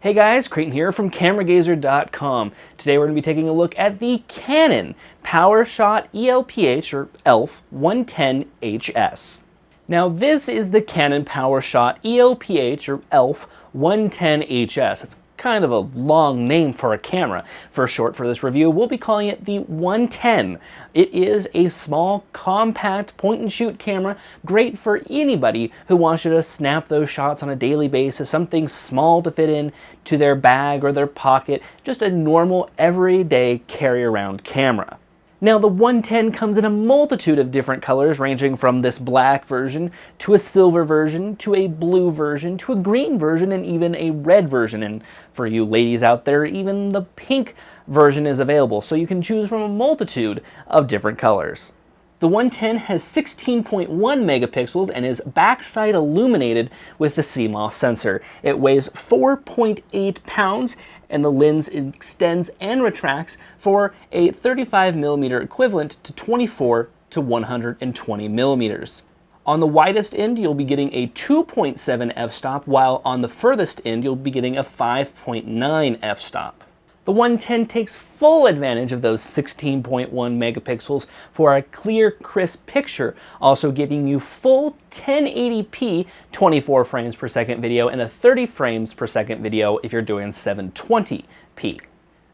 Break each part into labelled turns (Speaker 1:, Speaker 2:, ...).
Speaker 1: Hey guys, Creighton here from CameraGazer.com. Today we're going to be taking a look at the Canon PowerShot ELPH, or ELPH 110HS. Now this is the Canon PowerShot ELPH, or ELPH 110HS. It's kind of a long name for a camera. For short for this review, we'll be calling it the 110. It is a small, compact point-and-shoot camera, great for anybody who wants you to snap those shots on a daily basis, something small to fit in to their bag or their pocket, just a normal, everyday carry-around camera. Now the 110 comes in a multitude of different colors, ranging from this black version to a silver version to a blue version to a green version and even a red version. And for you ladies out there, even the pink version is available, so you can choose from a multitude of different colors. The 110 has 16.1 megapixels and is backside illuminated with the CMOS sensor. It weighs 4.8 pounds and the lens extends and retracts for a 35mm equivalent to 24 to 120 millimeters. On the widest end, you'll be getting a 2.7 f-stop, while on the furthest end, you'll be getting a 5.9 f-stop. The 110 takes full advantage of those 16.1 megapixels for a clear, crisp picture, also giving you full 1080p 24 frames per second video and a 30 frames per second video if you're doing 720p.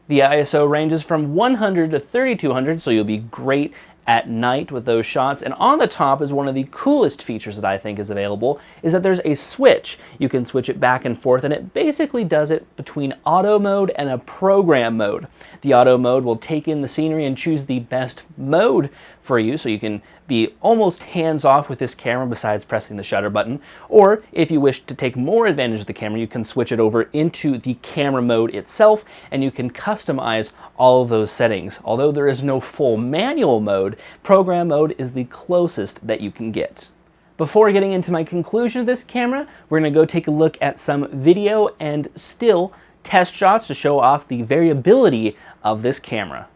Speaker 1: The ISO ranges from 100 to 3200, so you'll be great at night with those shots. And on the top is one of the coolest features that I think is available, is that there's a switch. You can switch it back and forth, and it basically does it between auto mode and a program mode. The auto mode will take in the scenery and choose the best mode for you, so you can be almost hands-off with this camera besides pressing the shutter button. Or if you wish to take more advantage of the camera, you can switch it over into the camera mode itself, and you can customize all of those settings. Although there is no full manual mode, program mode is the closest that you can get. Before getting into my conclusion of this camera, we're going to go take a look at some video and still test shots to show off the variability of this camera.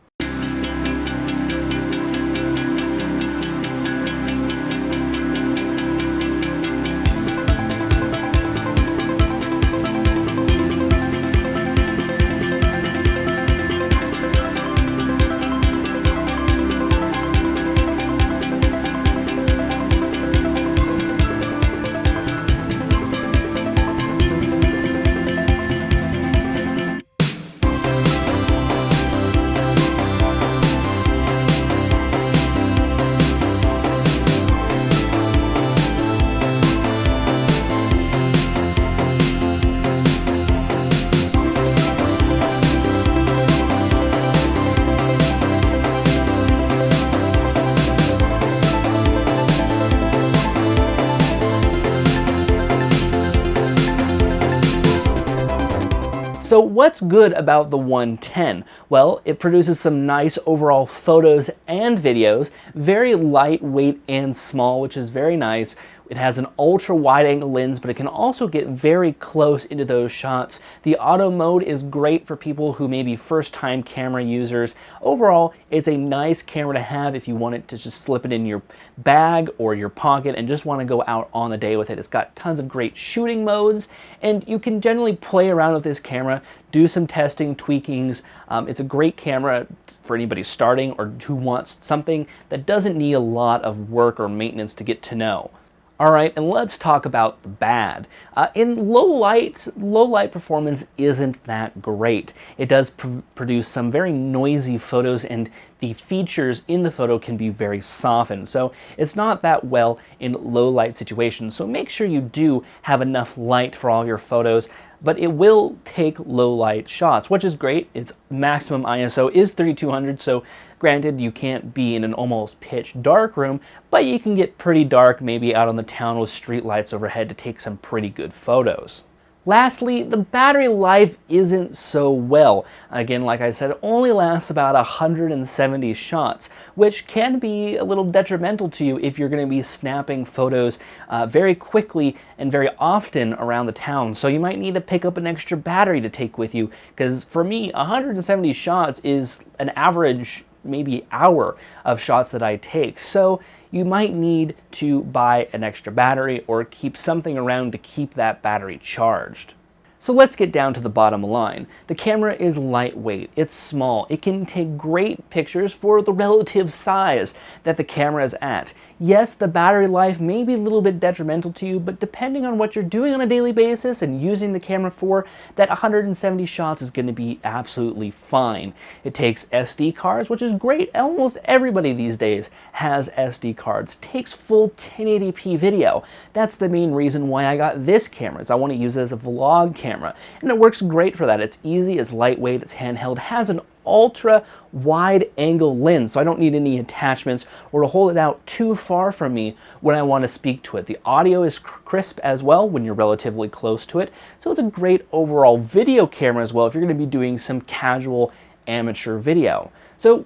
Speaker 1: So what's good about the 110? Well, it produces some nice overall photos and videos, very lightweight and small, which is very nice. It has an ultra wide angle lens, but it can also get very close into those shots. The auto mode is great for people who may be first time camera users. Overall, it's a nice camera to have if you want it to just slip it in your bag or your pocket and just want to go out on the day with it. It's got tons of great shooting modes, and you can generally play around with this camera, do some testing, tweakings. It's a great camera for anybody starting or who wants something that doesn't need a lot of work or maintenance to get to know. All right, and let's talk about the bad. In low light performance isn't that great. It does produce some very noisy photos, and the features in the photo can be very softened. So it's not that well in low light situations. So make sure you do have enough light for all your photos, but it will take low light shots, which is great. Its maximum ISO is 3200, so granted, you can't be in an almost pitch dark room, but you can get pretty dark maybe out on the town with street lights overhead to take some pretty good photos. Lastly, the battery life isn't so well. Again, like I said, it only lasts about 170 shots, which can be a little detrimental to you if you're going to be snapping photos very quickly and very often around the town. So you might need to pick up an extra battery to take with you, because for me, 170 shots is an average maybe hour of shots that I take. So you might need to buy an extra battery or keep something around to keep that battery charged. So let's get down to the bottom line. The camera is lightweight, it's small, it can take great pictures for the relative size that the camera is at. Yes, the battery life may be a little bit detrimental to you, but depending on what you're doing on a daily basis and using the camera for, that 170 shots is going to be absolutely fine. It takes SD cards, which is great. Almost everybody these days has SD cards. Takes full 1080p video. That's the main reason why I got this camera, is I want to use it as a vlog camera. And it works great for that. It's easy, it's lightweight, it's handheld, has an ultra wide angle lens, so I don't need any attachments or to hold it out too far from me when I want to speak to it. The audio is crisp as well when you're relatively close to it, so it's a great overall video camera as well if you're going to be doing some casual amateur video. So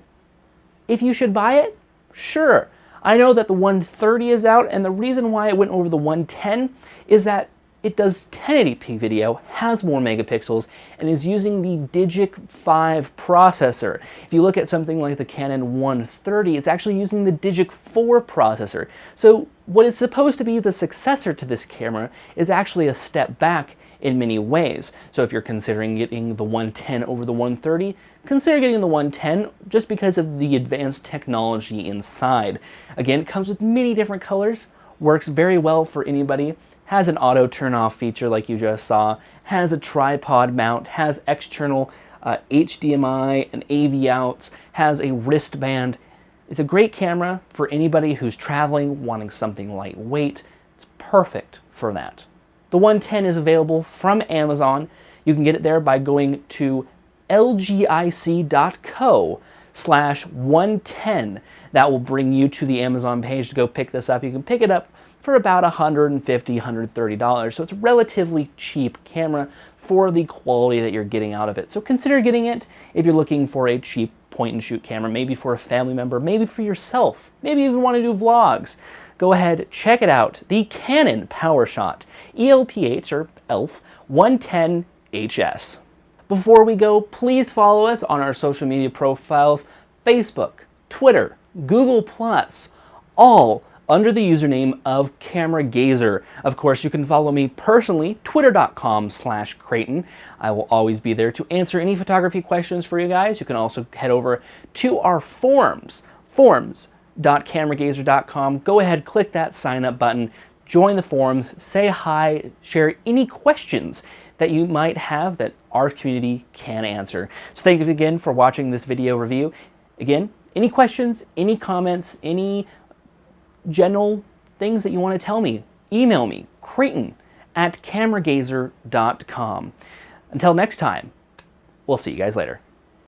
Speaker 1: if you should buy it, sure. I know that the 130 is out, and the reason why I went over the 110 is that it does 1080p video, has more megapixels, and is using the Digic 5 processor. If you look at something like the Canon 130, it's actually using the Digic 4 processor. So what is supposed to be the successor to this camera is actually a step back in many ways. So if you're considering getting the 110 over the 130, consider getting the 110 just because of the advanced technology inside. Again, it comes with many different colors, works very well for anybody, has an auto turn off feature like you just saw, has a tripod mount, has external HDMI and AV outs, has a wristband. It's a great camera for anybody who's traveling, wanting something lightweight. It's perfect for that. The 110 is available from Amazon. You can get it there by going to lgic.co/110. That will bring you to the Amazon page to go pick this up. You can pick it up for about $150, $130. So it's a relatively cheap camera for the quality that you're getting out of it. So consider getting it if you're looking for a cheap point and shoot camera, maybe for a family member, maybe for yourself, maybe even want to do vlogs. Go ahead, check it out. The Canon PowerShot ELPH or ELPH 110HS. Before we go, please follow us on our social media profiles, Facebook, Twitter, Google+, all under the username of Camera Gazer. Of course, you can follow me personally, twitter.com/Creighton. I will always be there to answer any photography questions for you guys. You can also head over to our forums, forums.cameragazer.com. Go ahead, click that sign up button, join the forums, say hi, share any questions that you might have that our community can answer. So thank you again for watching this video review. Again, any questions, any comments, any general things that you want to tell me, email me, Creighton@cameragazer.com. Until next time, we'll see you guys later.